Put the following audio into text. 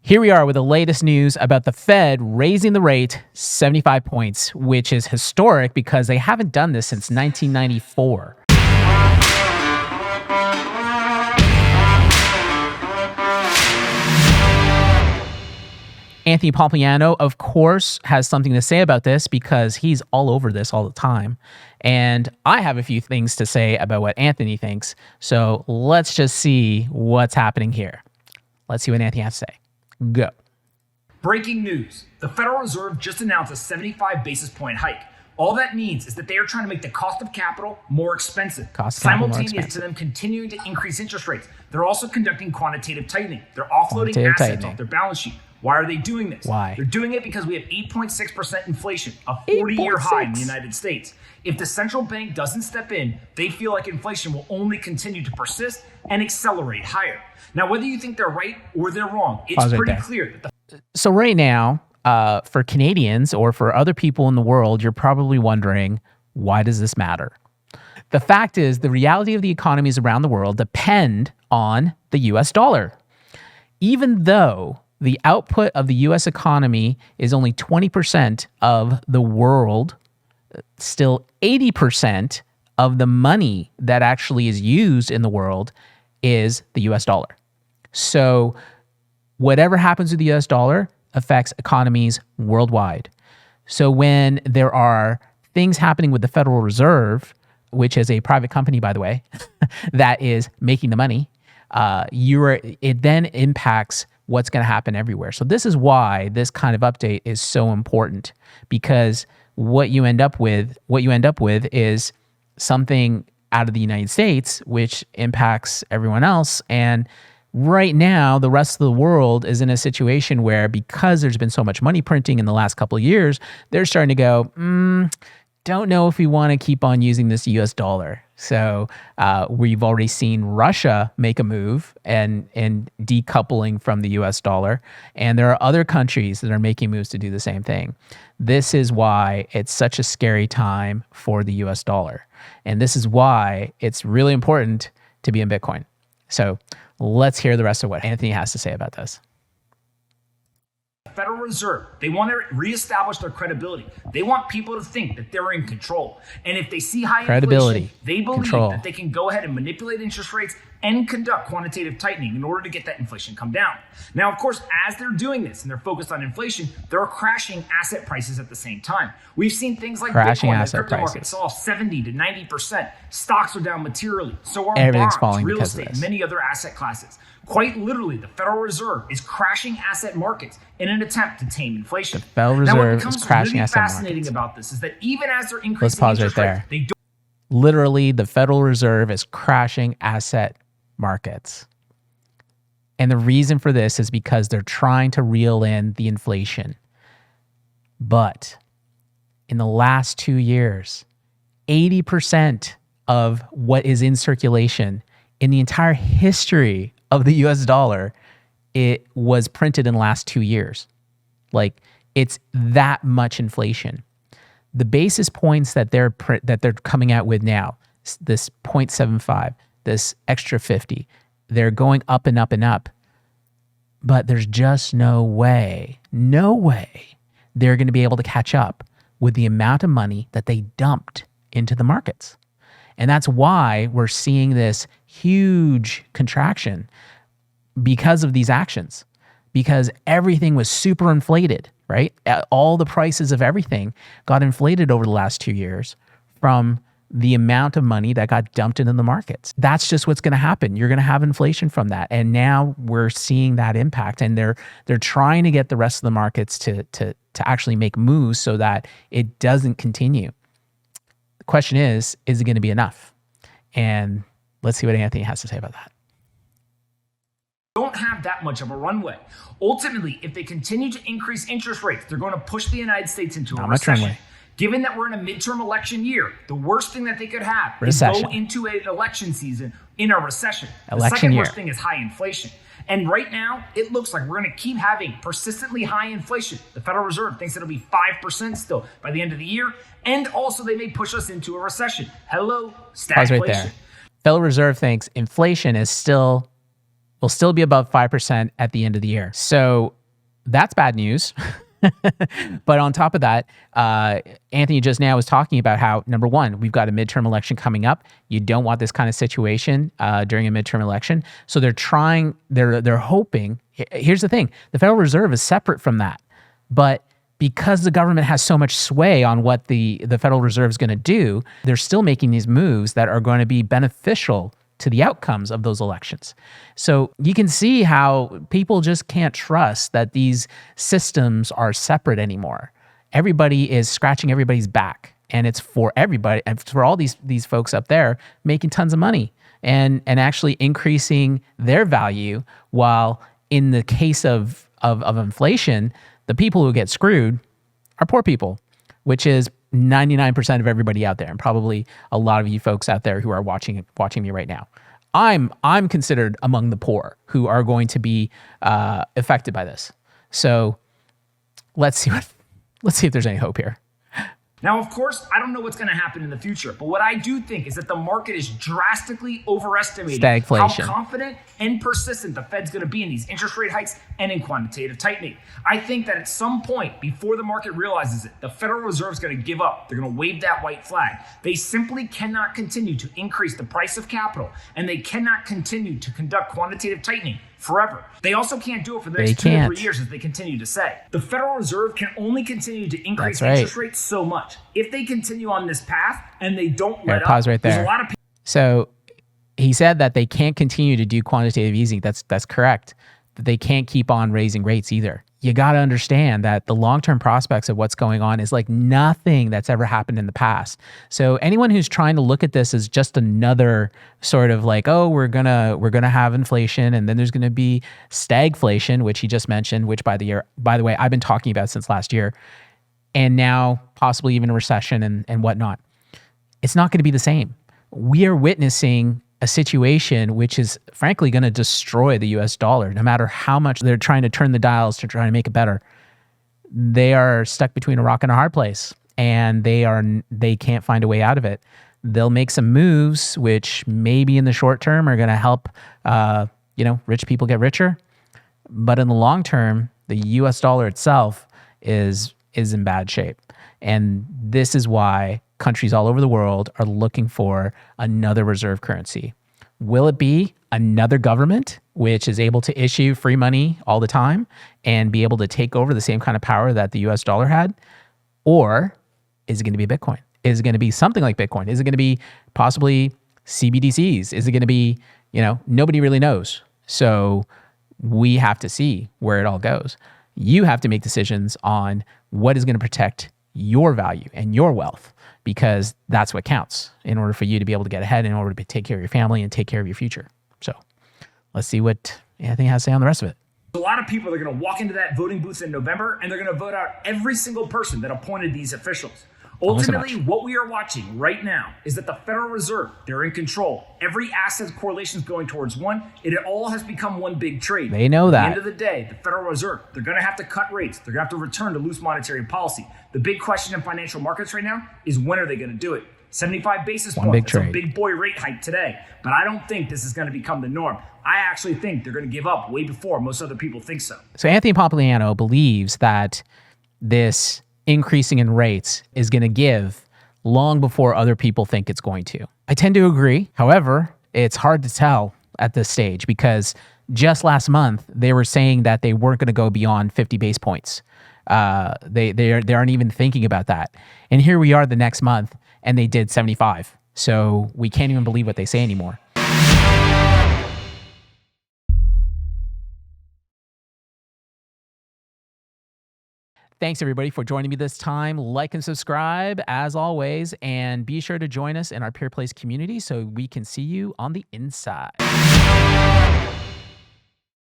Here we are with the latest news about the Fed raising the rate 75 points, which is historic because they haven't done this since 1994. Anthony Pompliano, of course, has something to say about this because he's all over this all the time. And I have a few things to say about what Anthony thinks. So let's just see what's happening here. Let's see what Anthony has to say. Go. Breaking news. The Federal Reserve just announced a 75 basis point hike. All that means is that they are trying to make the cost of capital more expensive. Simultaneous to them continuing to increase interest rates. They're also conducting quantitative tightening. They're offloading assets off their balance sheet. Why are they doing this? Why? They're doing it because we have 8.6% inflation, a 40-year high in the United States. If the central bank doesn't step in, they feel like inflation will only continue to persist and accelerate higher. Now, whether you think they're right or they're wrong, it's pretty clear that So right now, for Canadians or for other people in the world, you're probably wondering, why does this matter? The fact is, the reality of the economies around the world depend on the US dollar. Even though the output of the US economy is only 20% of the world, still 80% of the money that actually is used in the world is the US dollar. So whatever happens with the US dollar affects economies worldwide. So when there are things happening with the Federal Reserve, which is a private company, by the way, that is making the money, it then impacts what's going to happen everywhere. So this is why this kind of update is so important, because what you end up with is something out of the United States, which impacts everyone else. And right now, the rest of the world is in a situation where, because there's been so much money printing in the last couple of years, they're starting to go, don't know if we want to keep on using this US dollar. So we've already seen Russia make a move and decoupling from the US dollar. And there are other countries that are making moves to do the same thing. This is why it's such a scary time for the US dollar. And this is why it's really important to be in Bitcoin. So let's hear the rest of what Anthony has to say about this. Federal Reserve, they want to reestablish their credibility. They want people to think that they're in control. And if they see high inflation, they believe that they can go ahead and manipulate interest rates and conduct quantitative tightening in order to get that inflation come down. Now, of course, as they're doing this and they're focused on inflation, they're crashing asset prices at the same time. We've seen things like Bitcoin, the crypto market saw 70 to 90%. Stocks are down materially. So are bonds, real estate, and many other asset classes. Quite literally, the Federal Reserve is crashing asset markets in an attempt to tame inflation. The Federal Reserve is crashing asset markets. Fascinating about this is that even as they're increasing interest rates, they don't. Literally, the Federal Reserve is crashing asset markets. And the reason for this is because they're trying to reel in the inflation. But in the last 2 years, 80% of what is in circulation in the entire history of the US dollar, it was printed in the last 2 years. Like, it's that much inflation. The basis points that they're coming out with now, this 0.75, this extra 50, they're going up and up and up. But there's just no way they're going to be able to catch up with the amount of money that they dumped into the markets. And that's why we're seeing this huge contraction because of these actions, because everything was super inflated, right? All the prices of everything got inflated over the last 2 years from the amount of money that got dumped into the markets. That's just what's going to happen. You're going to have inflation from that. And now we're seeing that impact, and they're trying to get the rest of the markets to actually make moves so that it doesn't continue. The question is it going to be enough? And let's see what Anthony has to say about that. Don't have that much of a runway. Ultimately, if they continue to increase interest rates, they're going to push the United States into a recession. Given that we're in a midterm election year, the worst thing that they could have is go into an election season in a recession. The second worst thing is high inflation. And right now, it looks like we're going to keep having persistently high inflation. The Federal Reserve thinks it'll be 5% still by the end of the year. And also, they may push us into a recession. Hello, stagflation. Pause right there. Federal Reserve thinks inflation is still will still be above 5% at the end of the year. So that's bad news. But on top of that, Anthony just now was talking about how, number one, we've got a midterm election coming up. You don't want this kind of situation during a midterm election. So they're hoping. Here's the thing: the Federal Reserve is separate from that, but because the government has so much sway on what the Federal Reserve is going to do, they're still making these moves that are going to be beneficial to the outcomes of those elections. So you can see how people just can't trust that these systems are separate anymore. Everybody is scratching everybody's back, and it's for everybody, and for all these folks up there making tons of money and actually increasing their value, while in the case of inflation, the people who get screwed are poor people, which is 99% of everybody out there, and probably a lot of you folks out there who are watching me right now. I'm considered among the poor who are going to be affected by this. So let's see if there's any hope here. Now, of course, I don't know what's going to happen in the future, but what I do think is that the market is drastically overestimating how confident and persistent the Fed's going to be in these interest rate hikes and in quantitative tightening. I think that at some point, before the market realizes it, the Federal Reserve is going to give up. They're going to wave that white flag. They simply cannot continue to increase the price of capital, and they cannot continue to conduct quantitative tightening forever. They also can't do it for the next 2 to 3 years, as they continue to say. The Federal Reserve can only continue to increase interest rates so much. If they continue on this path and they don't let up, pause right there. There's a lot of people. So he said that they can't continue to do quantitative easing. That's correct. But they can't keep on raising rates either. You got to understand that the long-term prospects of what's going on is like nothing that's ever happened in the past. So anyone who's trying to look at this as just another sort of like, oh, we're gonna have inflation, and then there's gonna be stagflation, which he just mentioned, which by the way, I've been talking about since last year, and now possibly even a recession and whatnot. It's not going to be the same. We are witnessing a situation which is frankly going to destroy the US dollar. No matter how much they're trying to turn the dials to try to make it better, they are stuck between a rock and a hard place, and they can't find a way out of it. They'll make some moves which maybe in the short term are going to help rich people get richer, but in the long term, the US dollar itself is in bad shape. And this is why countries all over the world are looking for another reserve currency. Will it be another government which is able to issue free money all the time and be able to take over the same kind of power that the US dollar had? Or is it going to be Bitcoin? Is it going to be something like Bitcoin? Is it going to be possibly CBDCs? Is it going to be, nobody really knows. So we have to see where it all goes. You have to make decisions on what is going to protect your value and your wealth, because that's what counts in order for you to be able to get ahead, in order to take care of your family and take care of your future. So let's see what Anthony has to say on the rest of it. A lot of people are going to walk into that voting booth in November, and they're going to vote out every single person that appointed these officials. Ultimately, what we are watching right now is that the Federal Reserve, they're in control. Every asset correlation is going towards one. It all has become one big trade. They know that. At the end of the day, the Federal Reserve, they're going to have to cut rates. They're going to have to return to loose monetary policy. The big question in financial markets right now is, when are they going to do it? 75 basis points. That's a big boy rate hike today. But I don't think this is going to become the norm. I actually think they're going to give up way before most other people think so. So Anthony Pompliano believes that this increasing in rates is going to give long before other people think it's going to. I tend to agree. However, it's hard to tell at this stage, because just last month they were saying that they weren't going to go beyond 50 base points. They aren't even thinking about that. And here we are the next month, and they did 75. So we can't even believe what they say anymore. Thanks, everybody, for joining me this time. Like and subscribe, as always, and be sure to join us in our Peer Plays community so we can see you on the inside.